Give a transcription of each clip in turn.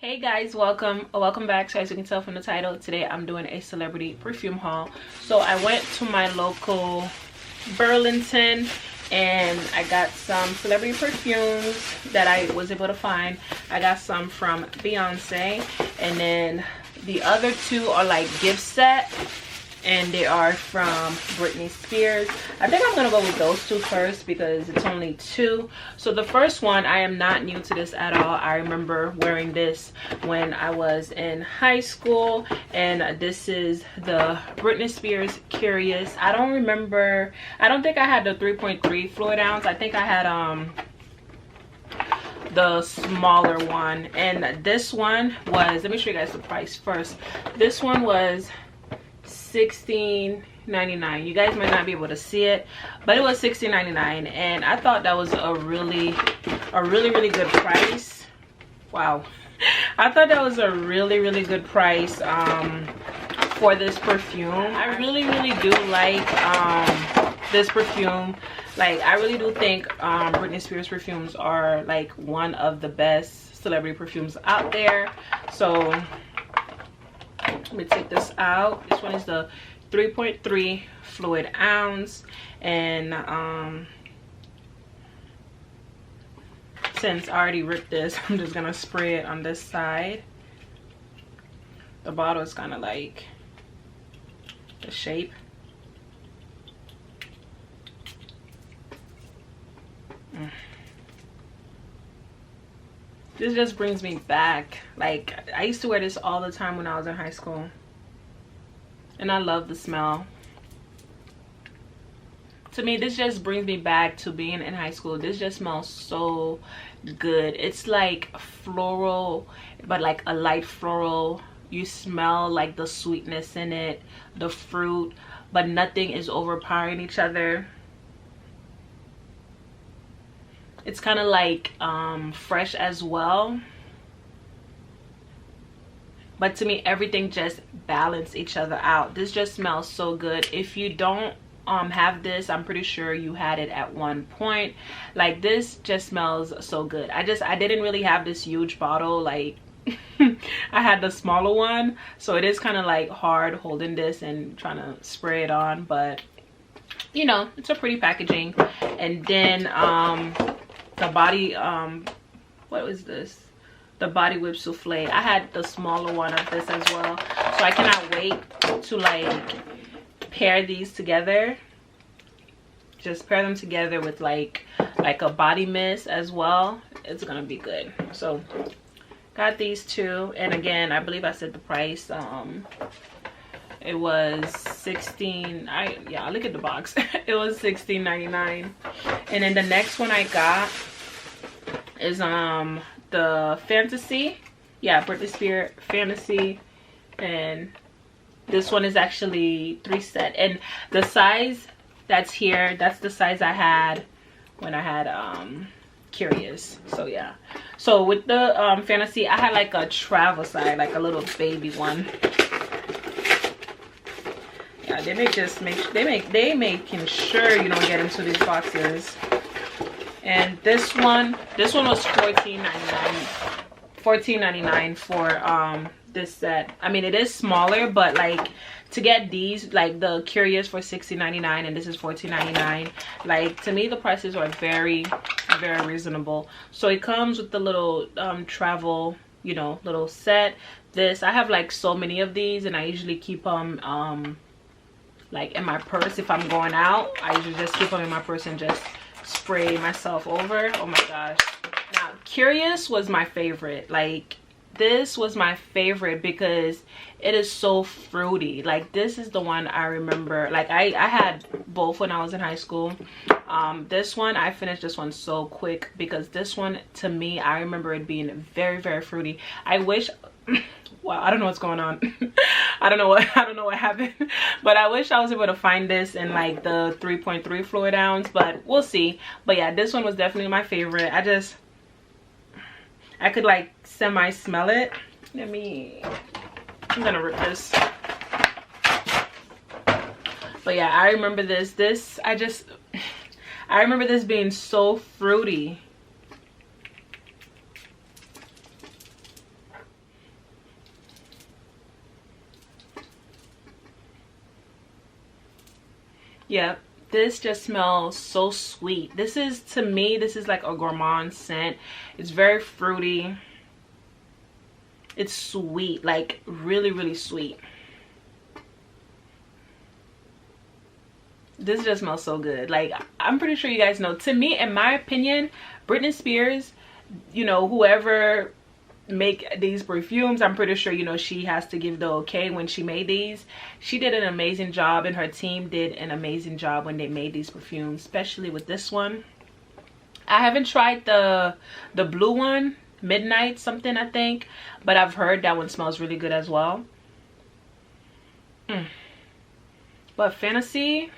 Hey guys, welcome back. So as you can tell from the title, today I'm doing a celebrity perfume haul. So I went to my local Burlington and I got some celebrity perfumes that I was able to find. I got some from Beyonce, and then the other two are like gift set, and they are from Britney Spears. I think I'm gonna go with those two first because it's only two. So the first one, I am not new to this at all. I remember wearing this when I was in high school, and this is the Britney Spears Curious. I don't think I had the 3.3 fluid ounce. I think I had the smaller one, and this one was, let me show you guys the price first. This one was $16.99. You guys might not be able to see it, but it was $16.99, and I thought that was a really good price. Wow. I thought that was a really good price for this perfume. I really do like this perfume. Like, I really do think Britney Spears perfumes are like one of the best celebrity perfumes out there. So let me take this out. This one is the 3.3 fluid ounce, and since I already ripped this, I'm just gonna spray it on this side. The bottle is kind of like the shape. This just brings me back. Like, I used to wear this all the time when I was in high school, and I love the smell. To me, this just brings me back to being in high school. This just smells so good. It's like floral, but like a light floral. You smell like the sweetness in it, the fruit, but nothing is overpowering each other. It's kind of like fresh as well, but to me everything just balanced each other out. This just smells so good. If you don't have this, I'm pretty sure you had it at one point. Like, this just smells so good. I didn't really have this huge bottle. Like, I had the smaller one, so it is kind of like hard holding this and trying to spray it on, but you know, it's a pretty packaging. And then the body, what was this? The body whip souffle. I had the smaller one of this as well, so I cannot wait to like pair these together. Just pair them together with like a body mist as well. It's gonna be good. So got these two, and again, I believe I said the price. It was 16. Yeah, look at the box. It was $16.99. And then the next one I got is the Fantasy. Yeah, Britney Spears Fantasy, and this one is actually 3 set, and the size that's here, that's the size I had when I had Curious. So yeah, so with the Fantasy, I had like a travel size, like a little baby one. Yeah, they making sure you don't get into these boxes. And this one was $14.99 for this set. I mean, it is smaller, but like to get these, like the Curious for $16.99 and this is $14.99, like to me the prices are very reasonable. So it comes with the little travel, you know, little set. This, I have like so many of these, and I usually keep them like in my purse. If I'm going out, I usually just keep them in my purse and just spray myself over. Oh my gosh. Now, Curious was my favorite. Like, this was my favorite because it is so fruity. Like, this is the one I remember. Like, I had both when I was in high school. This one, I finished this one so quick because this one, to me, I remember it being very fruity. I wish wow, I don't know what's going on. I don't know what happened, but I wish I was able to find this in like the 3.3 fluid ounce, but we'll see. But yeah, this one was definitely my favorite. I could like semi smell it. I'm gonna rip this. But yeah, I remember this. I remember this being so fruity. Yep, this just smells so sweet. This is, to me, this is like a gourmand scent. It's very fruity. It's sweet, like really, really sweet. This just smells so good. Like, I'm pretty sure you guys know, to me, in my opinion, Britney Spears, you know, whoever make these perfumes, I'm pretty sure, you know, she has to give the okay when she made these. She did an amazing job, and her team did an amazing job when they made these perfumes, especially with this one. I haven't tried the blue one, Midnight something, I think, but I've heard that one smells really good as well. But Fantasy,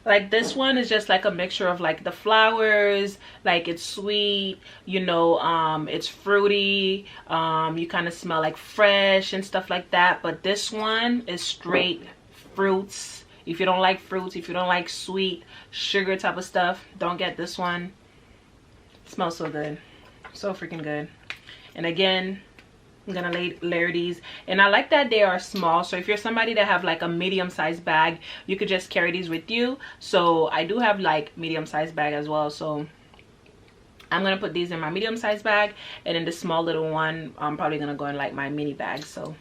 like, this one is just like a mixture of like the flowers, like it's sweet, you know, it's fruity, you kind of smell like fresh and stuff like that. But this one is straight fruits. If you don't like fruits, if you don't like sweet sugar type of stuff, don't get this one. It smells so good, so freaking good. And again, I'm gonna layer these, and I like that they are small. So if you're somebody that have like a medium-sized bag, you could just carry these with you. So I do have like medium-sized bag as well, so I'm gonna put these in my medium-sized bag, and then the small little one I'm probably gonna go in like my mini bag. So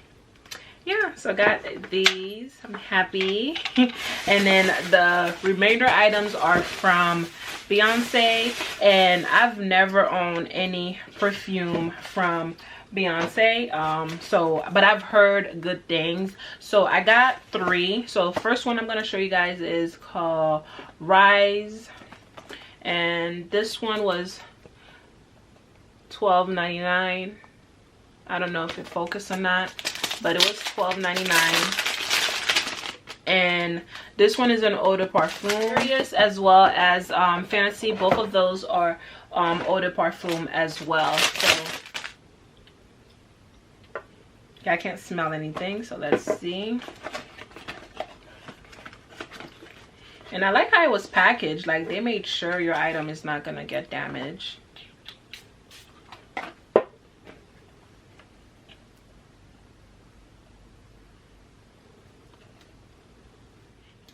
yeah, so I got these. I'm happy. And then the remainder items are from Beyonce, and I've never owned any perfume from Beyonce, but I've heard good things. So I got 3. So first one I'm going to show you guys is called Rise, and this one was $12.99. I don't know if it focused or not, but it was $12.99. And this one is an eau de parfum, as well as Fantasy. Both of those are eau de parfum as well. So I can't smell anything, so let's see. And I like how it was packaged. Like, they made sure your item is not gonna get damaged.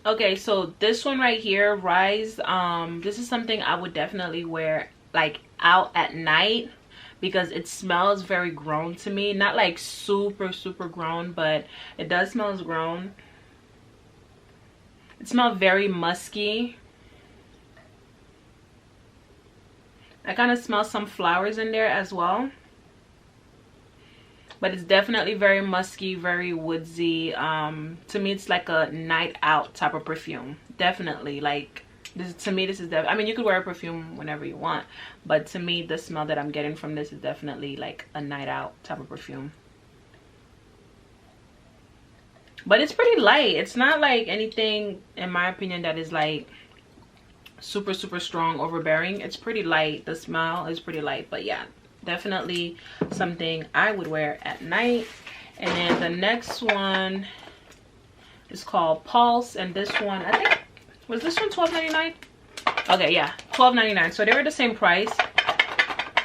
Okay, so this one right here, Rise, this is something I would definitely wear like out at night, because it smells very grown to me. Not like super grown, but it does smell grown. It smells very musky. I kind of smell some flowers in there as well, but it's definitely very musky, very woodsy. To me, it's like a night out type of perfume. Definitely, like, this, to me, this is I mean, you could wear a perfume whenever you want, but to me, the smell that I'm getting from this is definitely like a night out type of perfume. But it's pretty light. It's not like anything, in my opinion, that is like super strong, overbearing. It's pretty light. The smell is pretty light, but yeah, definitely something I would wear at night. And then the next one is called Pulse, and this one, I think, was this one $12.99? Okay, yeah, $12.99. So they were the same price.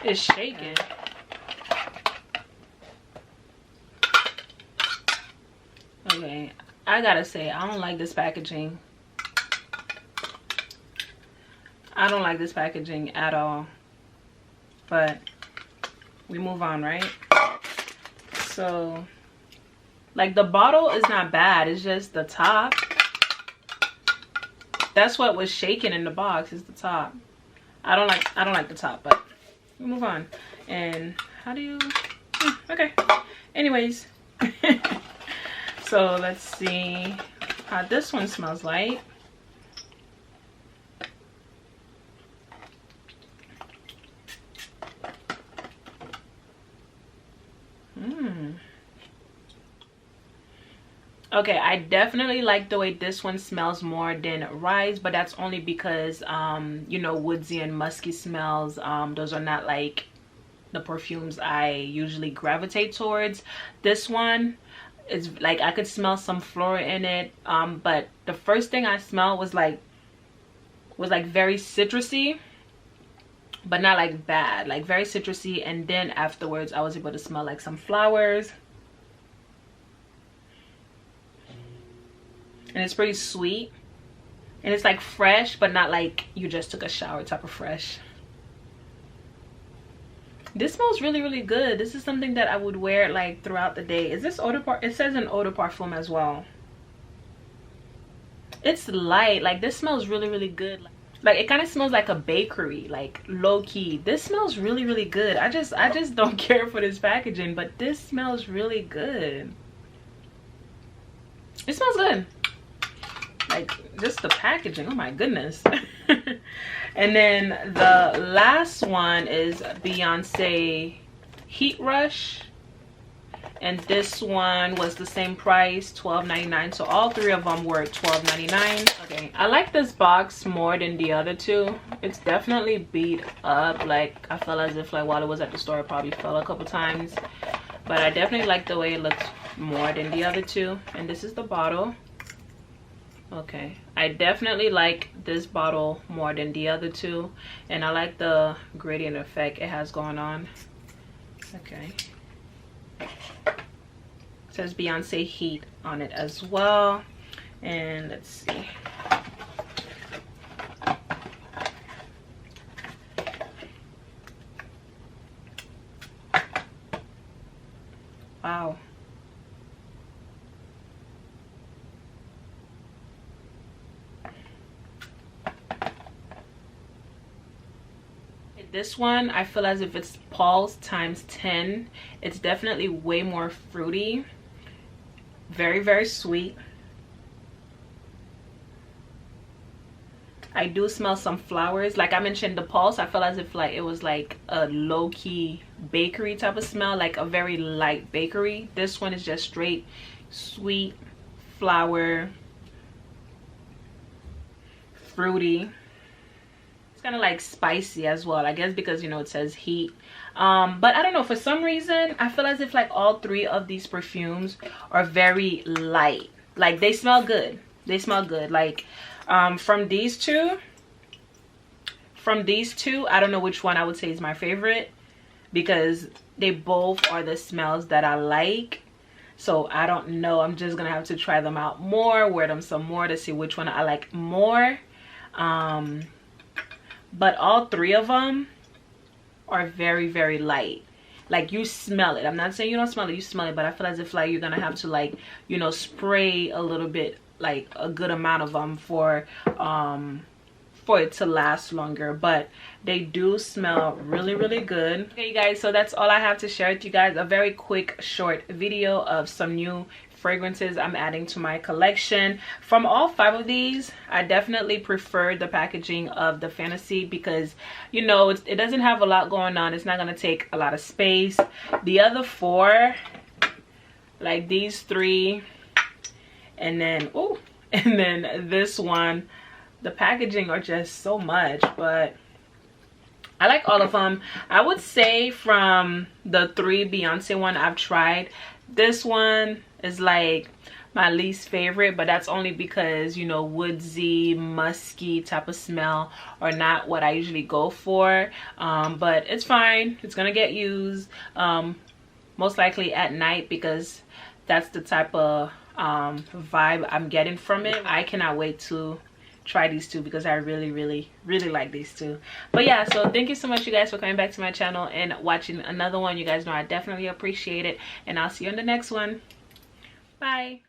It's shaking. Okay, I gotta say, I don't like this packaging. I don't like this packaging at all. But we move on, right? So, like, the bottle is not bad. It's just the top. That's what was shaking in the box, is the top. I don't like the top, but we move on. And how do you okay. Anyways. So let's see how this one smells like. Okay, I definitely like the way this one smells more than Rise, but that's only because you know, woodsy and musky smells, those are not like the perfumes I usually gravitate towards. This one is like, I could smell some flora in it, but the first thing I smelled was like very citrusy, but not like bad, like very citrusy. And then afterwards I was able to smell like some flowers. and it's pretty sweet, and it's like fresh but not like you just took a shower type of fresh. This smells really, really good. This is something that I would wear like throughout the day. Is this eau de parfum? It says an eau de parfum as well. It's light. Like, this smells really, really good. Like, it kind of smells like a bakery, like low-key. This smells really, really good. I just don't care for this packaging, but this smells really good. It smells good. Like, just the packaging, oh my goodness. And then the last one is Beyoncé Heat Rush, and this one was the same price, $12.99. So all three of them were $12.99. Okay, I like this box more than the other two. It's definitely beat up. Like, I felt as if like while it was at the store it probably fell a couple times, but I definitely like the way it looks more than the other two. And this is the bottle. Okay, I definitely like this bottle more than the other two, and I like the gradient effect it has going on. Okay, it says Beyoncé Heat on it as well. And let's see, wow. This one, I feel as if it's Pulse times 10. It's definitely way more fruity. Very, very sweet. I do smell some flowers. Like I mentioned, the Pulse, I feel as if like it was like a low-key bakery type of smell, like a very light bakery. This one is just straight sweet flower, fruity. Kind of like spicy as well, I guess, because you know it says heat. But I don't know, for some reason I feel as if like all three of these perfumes are very light. Like, they smell good, they smell good. Like, from these two, I don't know which one I would say is my favorite, because they both are the smells that I like. So I don't know, I'm just gonna have to try them out more, wear them some more to see which one I like more. But all three of them are very, very light. Like, you smell it. I'm not saying you don't smell it, you smell it, but I feel as if like you're gonna have to like, you know, spray a little bit, like a good amount of them for it to last longer. But they do smell really, really good. Okay, you guys, so that's all I have to share with you guys. A very quick short video of some new fragrances I'm adding to my collection. From all 5 of these, I definitely prefer the packaging of the Fantasy, because you know it doesn't have a lot going on. It's not going to take a lot of space. The other 4, like these 3, and then this one, the packaging are just so much. But I like all of them. I would say from the 3 Beyonce one I've tried, this one is like my least favorite, but that's only because, you know, woodsy, musky type of smell are not what I usually go for. But it's fine, it's gonna get used most likely at night, because that's the type of vibe I'm getting from it. I cannot wait to try these two, because I really, really, really like these two. But yeah, so thank you so much, you guys, for coming back to my channel and watching another one. You guys know I definitely appreciate it, and I'll see you in the next one. Bye.